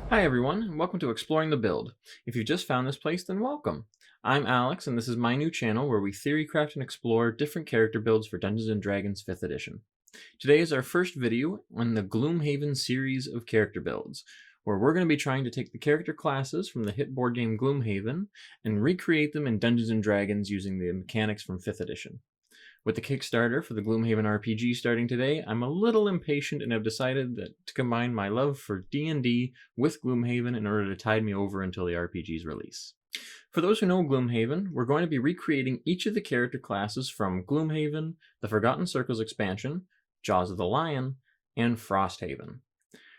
Hi everyone, and welcome to Exploring the Build. If you just found this place, then welcome. I'm Alex, and this is my new channel where we theorycraft and explore different character builds for Dungeons & Dragons 5th edition. Today is our first video on the Gloomhaven series of character builds, where we're going to be trying to take the character classes from the hit board game Gloomhaven and recreate them in Dungeons & Dragons using the mechanics from 5th edition. With the Kickstarter for the Gloomhaven RPG starting today, I'm a little impatient and have decided to combine my love for D&D with Gloomhaven in order to tide me over until the RPG's release. For those who know Gloomhaven, we're going to be recreating each of the character classes from Gloomhaven, the Forgotten Circles expansion, Jaws of the Lion, and Frosthaven.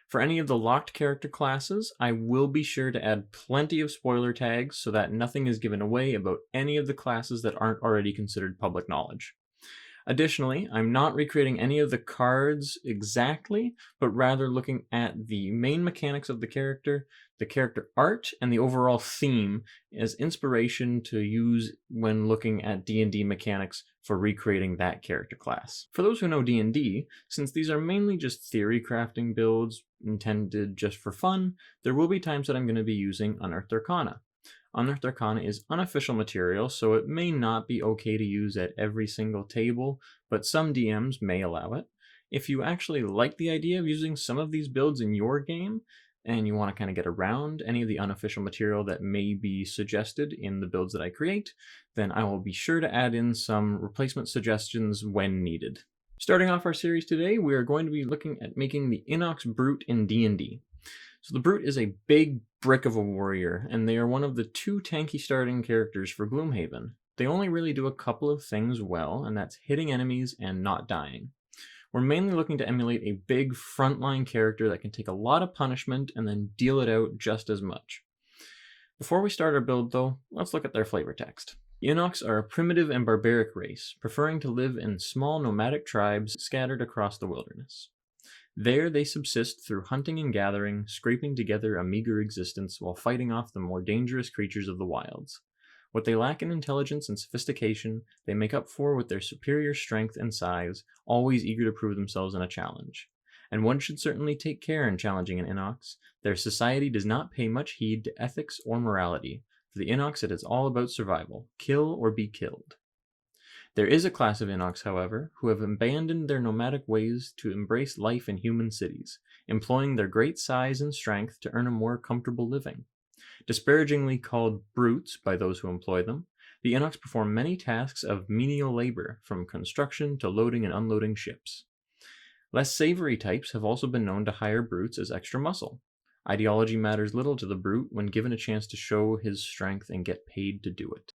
For any of the locked character classes, I will be sure to add plenty of spoiler tags so that nothing is given away about any of the classes that aren't already considered public knowledge. Additionally, I'm not recreating any of the cards exactly, but rather looking at the main mechanics of the character art, and the overall theme as inspiration to use when looking at D&D mechanics for recreating that character class. For those who know D&D, since these are mainly just theory crafting builds intended just for fun, there will be times that I'm going to be using Unearthed Arcana. Unearthed Arcana is unofficial material, so it may not be okay to use at every single table, but some DMs may allow it. If you actually like the idea of using some of these builds in your game, and you want to kind of get around any of the unofficial material that may be suggested in the builds that I create, then I will be sure to add in some replacement suggestions when needed. Starting off our series today, we are going to be looking at making the Inox Brute in D&D. So the Brute is a big brick of a warrior, and they are one of the two tanky starting characters for Gloomhaven. They only really do a couple of things well, and that's hitting enemies and not dying. We're mainly looking to emulate a big frontline character that can take a lot of punishment and then deal it out just as much. Before we start our build though, let's look at their flavor text. Inox are a primitive and barbaric race, preferring to live in small nomadic tribes scattered across the wilderness. There they subsist through hunting and gathering, scraping together a meager existence while fighting off the more dangerous creatures of the wilds. What they lack in intelligence and sophistication, they make up for with their superior strength and size, always eager to prove themselves in a challenge. And one should certainly take care in challenging an Inox. Their society does not pay much heed to ethics or morality. For the Inox, it is all about survival. Kill or be killed. There is a class of Inox, however, who have abandoned their nomadic ways to embrace life in human cities, employing their great size and strength to earn a more comfortable living. Disparagingly called brutes by those who employ them, the Inox perform many tasks of menial labor, from construction to loading and unloading ships. Less savory types have also been known to hire brutes as extra muscle. Ideology matters little to the brute when given a chance to show his strength and get paid to do it.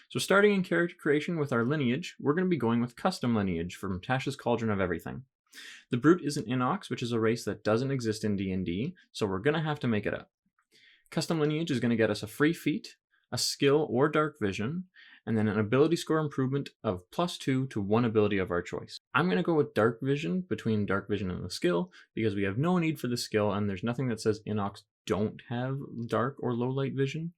So starting in character creation with our lineage, we're going to be going with custom lineage from Tasha's Cauldron of Everything. The Brute is an Inox, which is a race that doesn't exist in D&D, so we're going to have to make it up. Custom lineage is going to get us a free feat, a skill or dark vision, and then an ability score improvement of +2 to one ability of our choice. I'm going to go with dark vision between dark vision and the skill, because we have no need for the skill, and there's nothing that says Inox don't have dark or low light vision.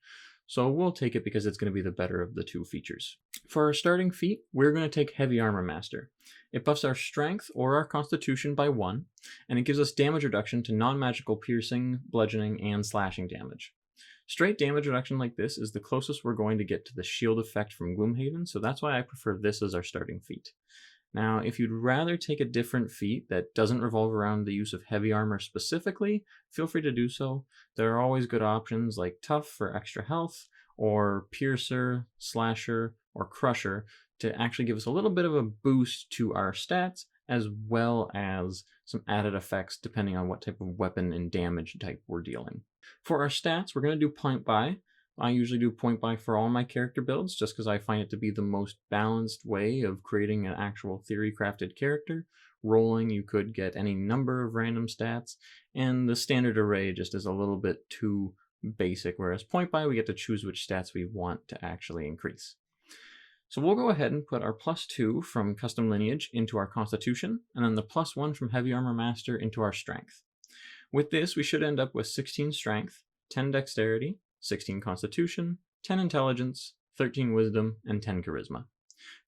So we'll take it because it's going to be the better of the two features. For our starting feat, we're going to take Heavy Armor Master. It buffs our strength or our constitution by 1, and it gives us damage reduction to non-magical piercing, bludgeoning, and slashing damage. Straight damage reduction like this is the closest we're going to get to the shield effect from Gloomhaven, so that's why I prefer this as our starting feat. Now, if you'd rather take a different feat that doesn't revolve around the use of heavy armor specifically, feel free to do so. There are always good options like Tough for extra health, or Piercer, Slasher, or Crusher to actually give us a little bit of a boost to our stats, as well as some added effects depending on what type of weapon and damage type we're dealing. For our stats, we're going to do point buy. I usually do point buy for all my character builds just because I find it to be the most balanced way of creating an actual theory crafted character. Rolling, you could get any number of random stats, and the standard array just is a little bit too basic, whereas point buy we get to choose which stats we want to actually increase. So we'll go ahead and put our +2 from custom lineage into our constitution, and then the +1 from heavy armor master into our strength. With this, we should end up with 16 strength, 10 dexterity, 16 constitution, 10 intelligence, 13 wisdom, and 10 charisma.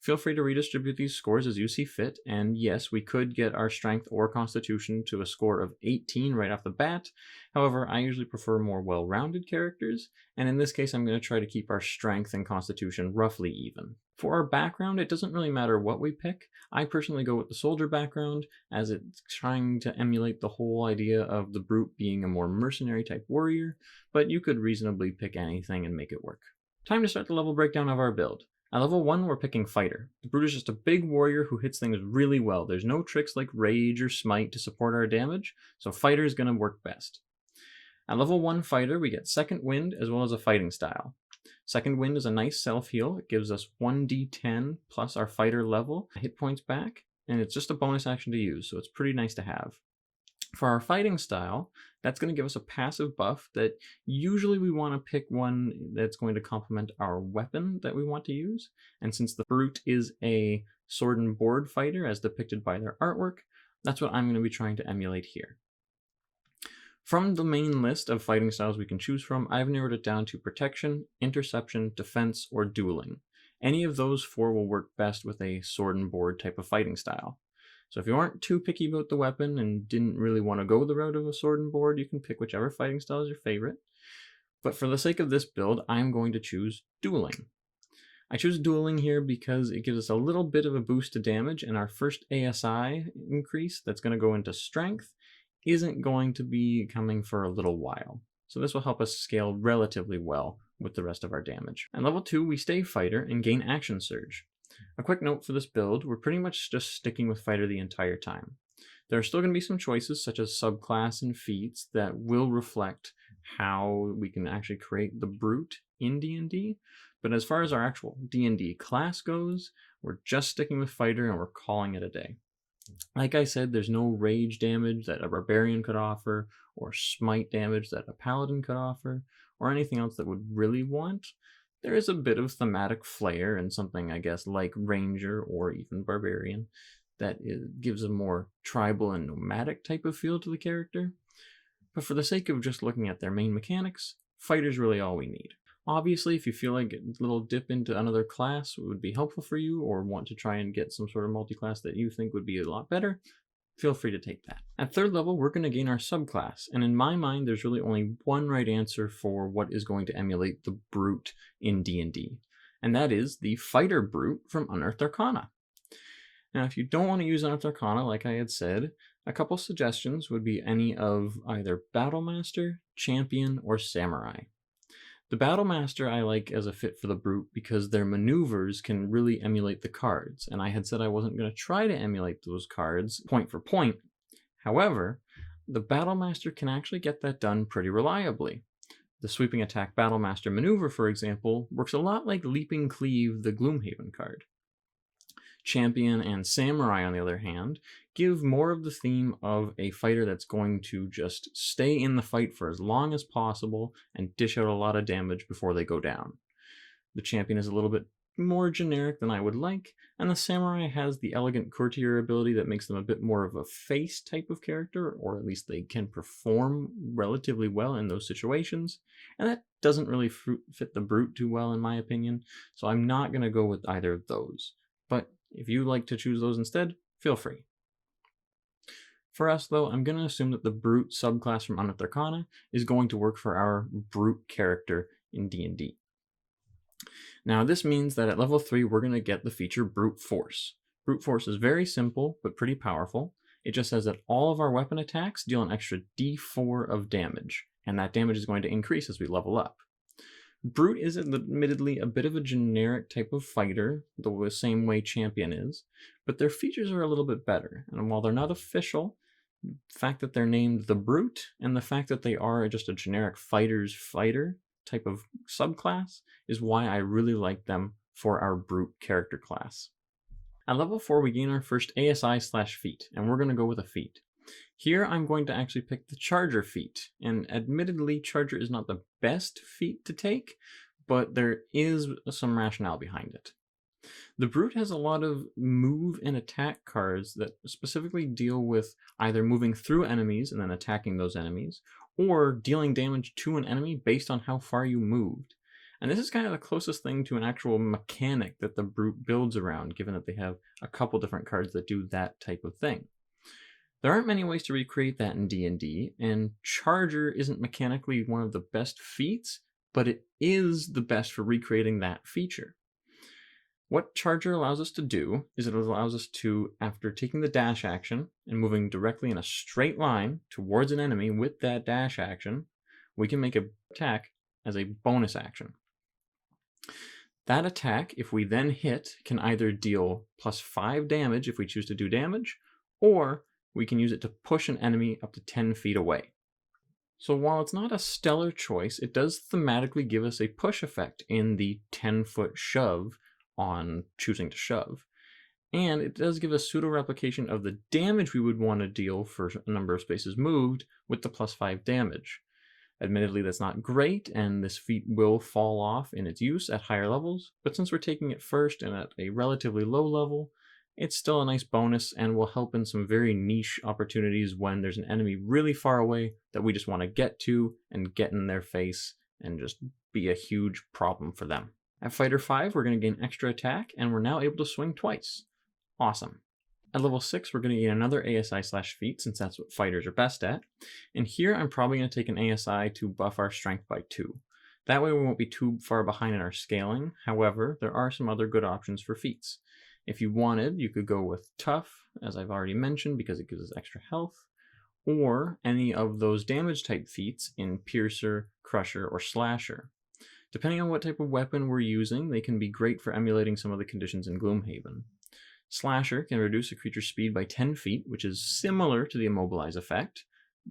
Feel free to redistribute these scores as you see fit, and yes, we could get our strength or constitution to a score of 18 right off the bat. However, I usually prefer more well-rounded characters, and in this case I'm going to try to keep our strength and constitution roughly even. For our background, it doesn't really matter what we pick. I personally go with the soldier background, as it's trying to emulate the whole idea of the Brute being a more mercenary type warrior, but you could reasonably pick anything and make it work. Time to start the level breakdown of our build. At level 1, we're picking Fighter. The Brute is just a big warrior who hits things really well. There's no tricks like Rage or Smite to support our damage, so Fighter is going to work best. At level 1 Fighter, we get Second Wind as well as a fighting style. Second Wind is a nice self-heal. It gives us 1d10 plus our Fighter level hit points back, and it's just a bonus action to use, so it's pretty nice to have. For our fighting style, that's going to give us a passive buff that usually we want to pick one that's going to complement our weapon that we want to use. And since the Brute is a sword and board fighter as depicted by their artwork, that's what I'm going to be trying to emulate here. From the main list of fighting styles we can choose from, I've narrowed it down to Protection, Interception, Defense, or Dueling. Any of those 4 will work best with a sword and board type of fighting style. So if you aren't too picky about the weapon and didn't really want to go the route of a sword and board, you can pick whichever fighting style is your favorite. But for the sake of this build, I'm going to choose Dueling. I choose Dueling here because it gives us a little bit of a boost to damage, and our first ASI increase that's going to go into Strength isn't going to be coming for a little while. So this will help us scale relatively well with the rest of our damage. At level 2, we stay Fighter and gain Action Surge. A quick note for this build, we're pretty much just sticking with Fighter the entire time. There are still going to be some choices such as subclass and feats that will reflect how we can actually create the Brute in D&D, but as far as our actual D&D class goes, we're just sticking with Fighter and we're calling it a day. Like I said, there's no rage damage that a barbarian could offer, or smite damage that a paladin could offer, or anything else that would really want. There is a bit of thematic flair and something, I guess, like Ranger or even Barbarian that gives a more tribal and nomadic type of feel to the character. But for the sake of just looking at their main mechanics, Fighter's really all we need. Obviously, if you feel like a little dip into another class would be helpful for you, or want to try and get some sort of multi-class that you think would be a lot better, feel free to take that. At 3rd level, we're going to gain our subclass, and in my mind, there's really only one right answer for what is going to emulate the Brute in D&D, and that is the Fighter Brute from Unearthed Arcana. Now, if you don't want to use Unearthed Arcana, like I had said, a couple suggestions would be any of either Battlemaster, Champion, or Samurai. The Battlemaster I like as a fit for the Brute because their maneuvers can really emulate the cards, and I had said I wasn't going to try to emulate those cards point for point. However, the Battlemaster can actually get that done pretty reliably. The Sweeping Attack Battlemaster maneuver, for example, works a lot like Leaping Cleave, the Gloomhaven card. Champion and Samurai, on the other hand, give more of the theme of a fighter that's going to just stay in the fight for as long as possible and dish out a lot of damage before they go down. The Champion is a little bit more generic than I would like, and the Samurai has the elegant courtier ability that makes them a bit more of a face type of character, or at least they can perform relatively well in those situations, and that doesn't really fit the Brute too well in my opinion, so I'm not going to go with either of those. But if you like to choose those instead, feel free. For us though, I'm going to assume that the Brute subclass from Unearthed Arcana is going to work for our Brute character in D&D. Now this means that at level 3 we're going to get the feature Brute Force. Brute Force is very simple but pretty powerful. It just says that all of our weapon attacks deal an extra d4 of damage, and that damage is going to increase as we level up. Brute is admittedly a bit of a generic type of fighter, the same way Champion is, but their features are a little bit better, and while they're not official, the fact that they're named the Brute, and the fact that they are just a generic fighter's fighter type of subclass, is why I really like them for our Brute character class. At level 4 we gain our first ASI/feat, and we're going to go with a feat. Here I'm going to actually pick the Charger feat, and admittedly Charger is not the best feat to take, but there is some rationale behind it. The Brute has a lot of move and attack cards that specifically deal with either moving through enemies and then attacking those enemies, or dealing damage to an enemy based on how far you moved. And this is kind of the closest thing to an actual mechanic that the Brute builds around, given that they have a couple different cards that do that type of thing. There aren't many ways to recreate that in D&D, and Charger isn't mechanically one of the best feats, but it is the best for recreating that feature. What Charger allows us to do is it allows us to, after taking the dash action and moving directly in a straight line towards an enemy with that dash action, we can make an attack as a bonus action. That attack, if we then hit, can either deal +5 damage if we choose to do damage, or we can use it to push an enemy up to 10 feet away. So while it's not a stellar choice, it does thematically give us a push effect in the 10-foot shove on choosing to shove. And it does give us pseudo-replication of the damage we would want to deal for a number of spaces moved with the +5 damage. Admittedly, that's not great, and this feat will fall off in its use at higher levels, but since we're taking it first and at a relatively low level, it's still a nice bonus and will help in some very niche opportunities when there's an enemy really far away that we just want to get to and get in their face and just be a huge problem for them. At Fighter 5, we're going to gain extra attack, and we're now able to swing twice. Awesome. At level 6, we're going to gain another ASI/feat, since that's what fighters are best at. And here I'm probably going to take an ASI to buff our strength by 2. That way we won't be too far behind in our scaling. However, there are some other good options for feats. If you wanted, you could go with Tough, as I've already mentioned, because it gives us extra health, or any of those damage type feats in Piercer, Crusher, or Slasher. Depending on what type of weapon we're using, they can be great for emulating some of the conditions in Gloomhaven. Slasher can reduce a creature's speed by 10 feet, which is similar to the Immobilize effect.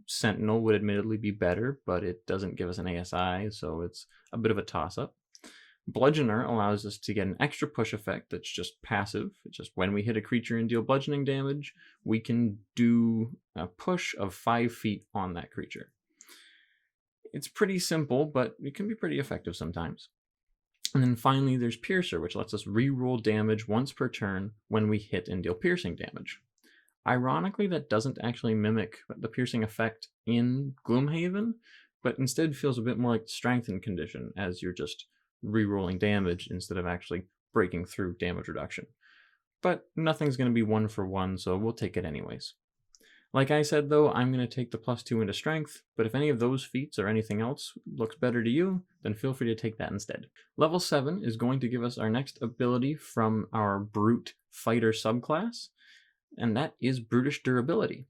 Sentinel would admittedly be better, but it doesn't give us an ASI, so it's a bit of a toss-up. Bludgeoner allows us to get an extra push effect that's just passive. It's just when we hit a creature and deal bludgeoning damage, we can do a push of 5 feet on that creature. It's pretty simple, but it can be pretty effective sometimes. And then finally there's Piercer, which lets us reroll damage once per turn when we hit and deal piercing damage. Ironically, that doesn't actually mimic the piercing effect in Gloomhaven, but instead feels a bit more like the strengthened condition, as you're just rerolling damage instead of actually breaking through damage reduction. But nothing's going to be 1 for 1, so we'll take it anyways. Like I said though, I'm going to take the +2 into strength, but if any of those feats or anything else looks better to you, then feel free to take that instead. Level 7 is going to give us our next ability from our Brute Fighter subclass, and that is Brutish Durability.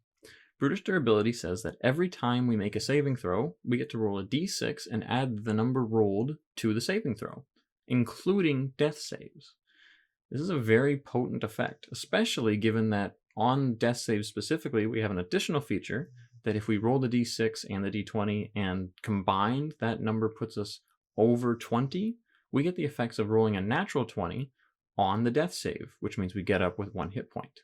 Brutish Durability says that every time we make a saving throw, we get to roll a d6 and add the number rolled to the saving throw, including death saves. This is a very potent effect, especially given that on death saves specifically, we have an additional feature that if we roll the d6 and the d20 and combined, that number puts us over 20, we get the effects of rolling a natural 20 on the death save, which means we get up with 1 hit point.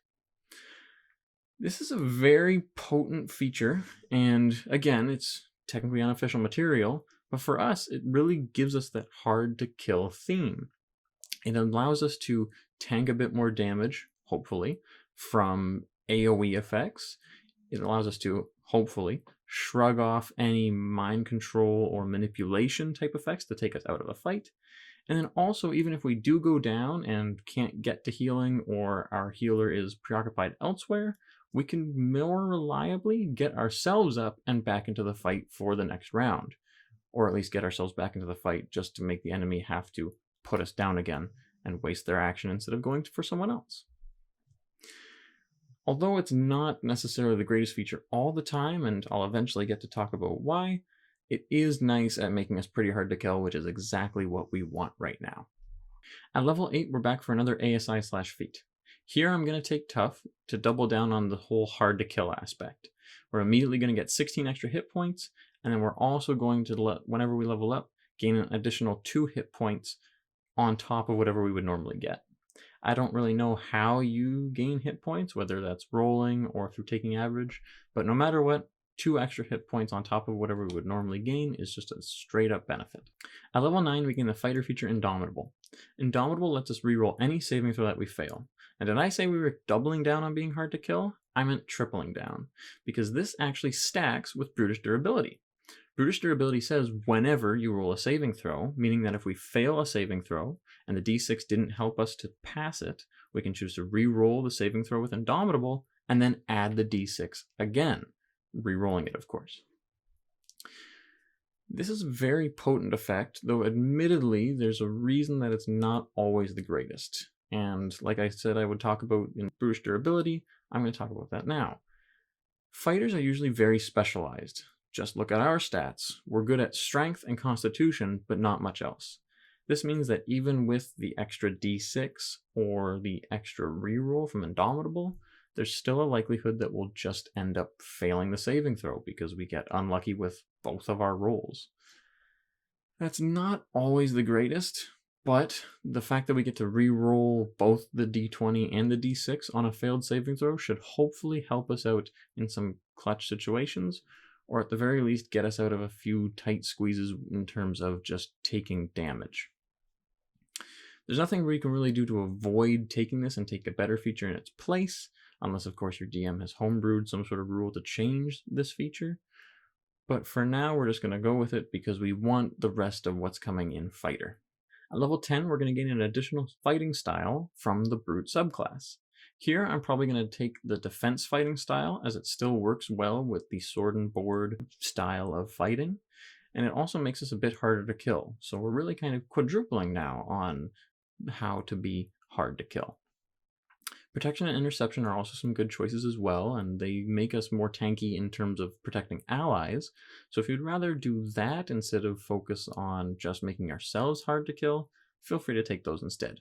This is a very potent feature, and again, it's technically unofficial material, but for us, it really gives us that hard to kill theme. It allows us to tank a bit more damage, hopefully, from AoE effects. It allows us to, hopefully, shrug off any mind control or manipulation type effects to take us out of a fight. And then also, even if we do go down and can't get to healing or our healer is preoccupied elsewhere, we can more reliably get ourselves up and back into the fight for the next round. Or at least get ourselves back into the fight just to make the enemy have to put us down again and waste their action instead of going for someone else. Although it's not necessarily the greatest feature all the time, and I'll eventually get to talk about why, it is nice at making us pretty hard to kill, which is exactly what we want right now. At level 8, we're back for another ASI/feat. Here I'm going to take Tough to double down on the whole hard to kill aspect. We're immediately going to get 16 extra hit points, and then we're also going to, whenever we level up, gain an additional 2 hit points on top of whatever we would normally get. I don't really know how you gain hit points, whether that's rolling or through taking average, but no matter what, 2 extra hit points on top of whatever we would normally gain is just a straight up benefit. At level 9, we gain the fighter feature Indomitable. Indomitable lets us reroll any saving throw that we fail. And did I say we were doubling down on being hard to kill? I meant tripling down, because this actually stacks with Brutish Durability. Brutish durability says whenever you roll a saving throw, meaning that if we fail a saving throw and the d6 didn't help us to pass it, we can choose to re-roll the saving throw with Indomitable and then add the d6 again, re-rolling it, of course. This is a very potent effect, though admittedly there's a reason that it's not always the greatest. And like I said I would talk about in Brutish durability, I'm going to talk about that now. Fighters are usually very specialized. Just look at our stats. We're good at strength and constitution, but not much else. This means that even with the extra d6 or the extra reroll from Indomitable, there's still a likelihood that we'll just end up failing the saving throw because we get unlucky with both of our rolls. That's not always the greatest, but the fact that we get to re-roll both the d20 and the d6 on a failed saving throw should hopefully help us out in some clutch situations, or at the very least get us out of a few tight squeezes in terms of just taking damage. There's nothing we can really do to avoid taking this and take a better feature in its place, unless of course your DM has homebrewed some sort of rule to change this feature. But for now, we're just going to go with it because we want the rest of what's coming in Fighter. At level 10, we're going to gain an additional fighting style from the Brute subclass. Here, I'm probably going to take the defense fighting style, as it still works well with the sword and board style of fighting, and it also makes us a bit harder to kill. So we're really kind of quadrupling now on how to be hard to kill. Protection and interception are also some good choices as well, and they make us more tanky in terms of protecting allies. So if you'd rather do that instead of focus on just making ourselves hard to kill, feel free to take those instead.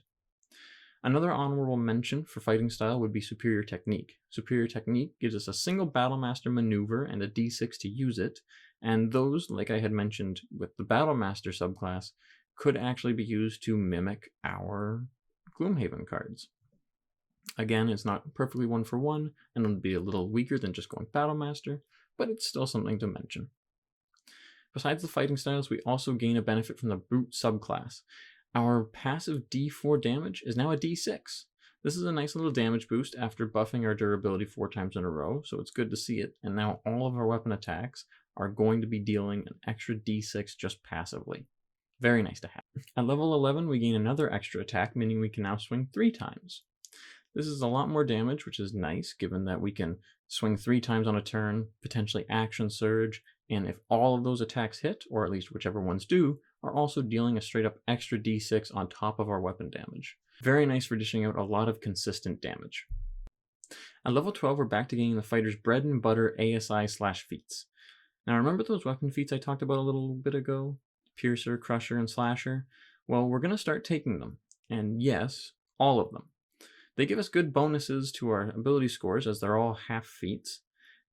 Another honorable mention for fighting style would be Superior Technique. Superior Technique gives us a single Battlemaster maneuver and a d6 to use it, and those, like I had mentioned with the Battlemaster subclass, could actually be used to mimic our Gloomhaven cards. Again, it's not perfectly one for one, and it'll be a little weaker than just going Battlemaster, but it's still something to mention. Besides the fighting styles, we also gain a benefit from the Brute subclass. Our passive d4 damage is now a d6. This is a nice little damage boost after buffing our durability 4 times in a row, so it's good to see it, and now all of our weapon attacks are going to be dealing an extra d6 just passively. Very nice to have. At level 11, we gain another extra attack, meaning we can now swing 3 times. This is a lot more damage, which is nice, given that we can swing 3 times on a turn, potentially action surge, and if all of those attacks hit, or at least whichever ones do, are also dealing a straight up extra d6 on top of our weapon damage. Very nice for dishing out a lot of consistent damage. At level 12, we're back to gaining the fighter's bread and butter ASI/feats. Now remember those weapon feats I talked about a little bit ago? Piercer, Crusher, and Slasher? Well, we're going to start taking them, and yes, all of them. They give us good bonuses to our ability scores as they're all half feats,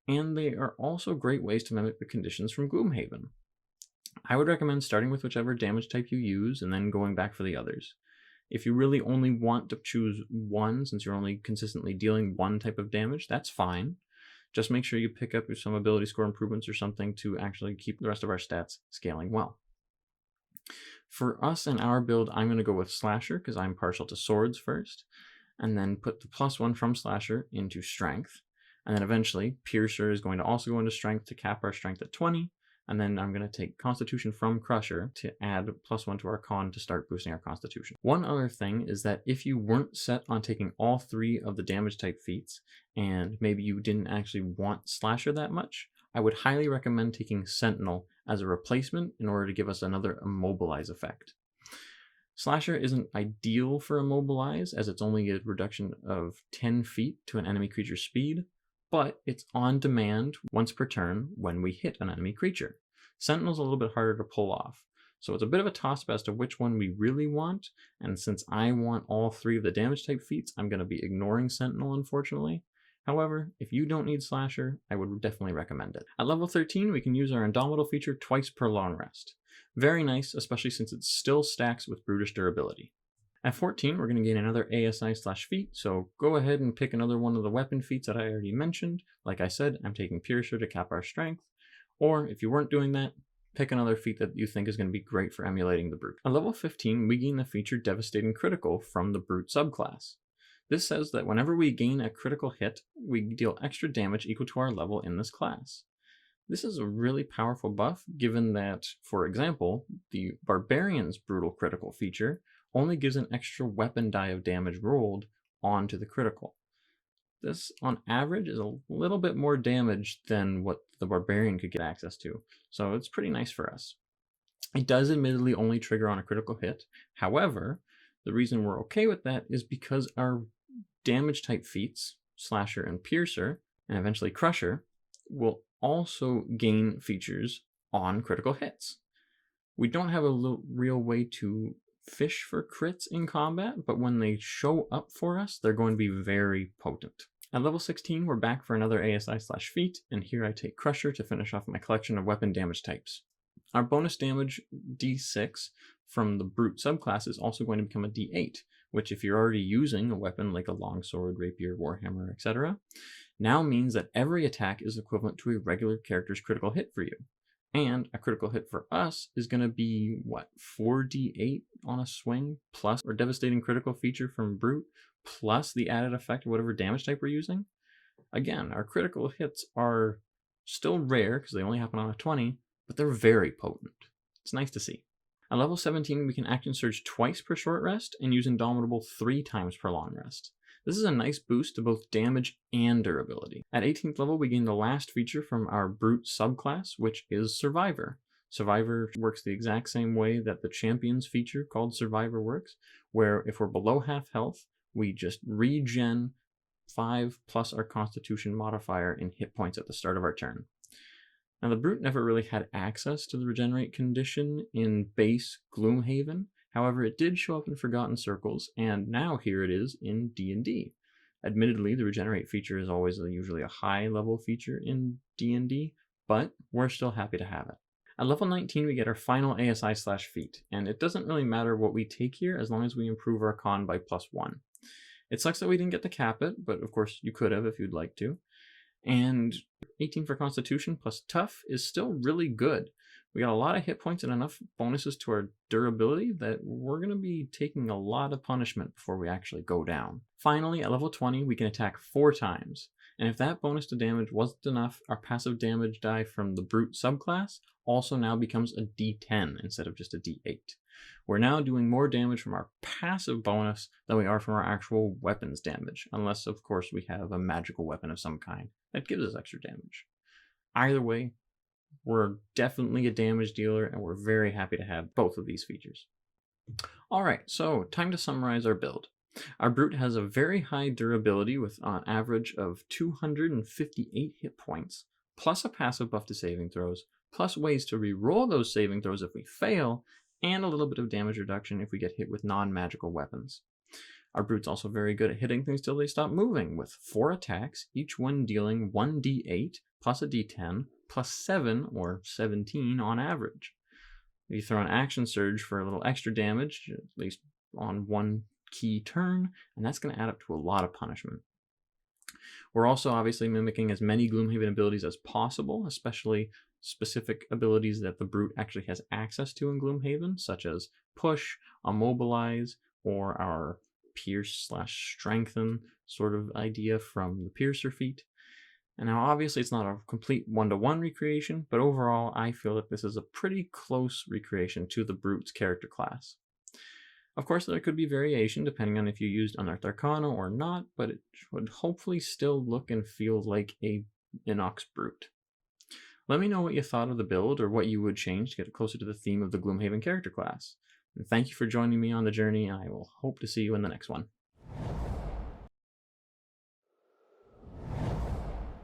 and they are also great ways to mimic the conditions from Gloomhaven. I would recommend starting with whichever damage type you use and then going back for the others. If you really only want to choose one, since you're only consistently dealing one type of damage, that's fine. Just make sure you pick up some ability score improvements or something to actually keep the rest of our stats scaling well. For us and our build, I'm going to go with Slasher because I'm partial to swords first, and then put the +1 from Slasher into Strength. And then eventually, Piercer is going to also go into Strength to cap our Strength at 20. And then I'm going to take Constitution from Crusher to add +1 to our Con to start boosting our Constitution. One other thing is that if you weren't set on taking all 3 of the damage type feats, and maybe you didn't actually want Slasher that much, I would highly recommend taking Sentinel as a replacement in order to give us another Immobilize effect. Slasher isn't ideal for Immobilize, as it's only a reduction of 10 feet to an enemy creature's speed, but it's on demand once per turn when we hit an enemy creature. Sentinel's a little bit harder to pull off, so it's a bit of a toss-up as to which one we really want, and since I want all 3 of the damage type feats, I'm going to be ignoring Sentinel, unfortunately. However, if you don't need Slasher, I would definitely recommend it. At level 13, we can use our Indomitable feature twice per long rest. Very nice, especially since it still stacks with brutish durability. At 14, we're going to gain another ASI/feat, so go ahead and pick another one of the weapon feats that I already mentioned. Like I said, I'm taking Piercer to cap our strength, or if you weren't doing that, pick another feat that you think is going to be great for emulating the Brute. At level 15, we gain the feature Devastating Critical from the Brute subclass. This says that whenever we gain a critical hit, we deal extra damage equal to our level in this class. This is a really powerful buff, given that, for example, the Barbarian's Brutal Critical feature only gives an extra weapon die of damage rolled onto the critical. This, on average, is a little bit more damage than what the Barbarian could get access to, so it's pretty nice for us. It does admittedly only trigger on a critical hit. However, the reason we're okay with that is because our damage type feats, Slasher and Piercer, and eventually Crusher, will also gain features on critical hits. We don't have a real way to fish for crits in combat, but when they show up for us, they're going to be very potent. At level 16, we're back for another ASI/feat, and here I take Crusher to finish off my collection of weapon damage types. Our bonus damage D6 from the Brute subclass is also going to become a D8, which if you're already using a weapon like a longsword, rapier, warhammer, etc., now means that every attack is equivalent to a regular character's critical hit for you. And a critical hit for us is going to be, 4d8 on a swing, plus our devastating critical feature from Brute, plus the added effect of whatever damage type we're using. Again, our critical hits are still rare because they only happen on a 20, but they're very potent. It's nice to see. At level 17, we can action surge twice per short rest and use Indomitable 3 times per long rest. This is a nice boost to both damage and durability. At 18th level, we gain the last feature from our Brute subclass, which is Survivor. Survivor works the exact same way that the Champions feature called Survivor works, where if we're below half health, we just regen 5 plus our Constitution modifier in hit points at the start of our turn. Now, the Brute never really had access to the regenerate condition in base Gloomhaven. However, it did show up in Forgotten Circles, and now here it is in D&D. Admittedly, the regenerate feature is always usually a high-level feature in D&D, but we're still happy to have it. At level 19, we get our final ASI/feat, and it doesn't really matter what we take here as long as we improve our con by +1. It sucks that we didn't get to cap it, but of course you could have if you'd like to. And 18 for Constitution plus Tough is still really good. We got a lot of hit points and enough bonuses to our durability that we're going to be taking a lot of punishment before we actually go down. Finally, at level 20, we can attack 4 times. And if that bonus to damage wasn't enough, our passive damage die from the Brute subclass also now becomes a D10 instead of just a D8. We're now doing more damage from our passive bonus than we are from our actual weapons damage, unless, of course, we have a magical weapon of some kind that gives us extra damage. Either way, we're definitely a damage dealer, and we're very happy to have both of these features. Alright, so time to summarize our build. Our Brute has a very high durability with an average of 258 hit points, plus a passive buff to saving throws, plus ways to re-roll those saving throws if we fail, and a little bit of damage reduction if we get hit with non-magical weapons. Our Brute's also very good at hitting things till they stop moving, with 4 attacks, each one dealing 1d8 plus a d10 plus 7 or 17 on average. You throw an action surge for a little extra damage, at least on one key turn, and that's going to add up to a lot of punishment. We're also obviously mimicking as many Gloomhaven abilities as possible, especially specific abilities that the Brute actually has access to in Gloomhaven, such as Push, Immobilize, or our Pierce/Strengthen sort of idea from the Piercer feat. And now obviously it's not a complete one-to-one recreation, but overall I feel that this is a pretty close recreation to the Brute's character class. Of course, there could be variation depending on if you used Unearthed Arcana or not, but it would hopefully still look and feel like a Inox Brute. Let me know what you thought of the build or what you would change to get closer to the theme of the Gloomhaven character class. And thank you for joining me on the journey, and I will hope to see you in the next one.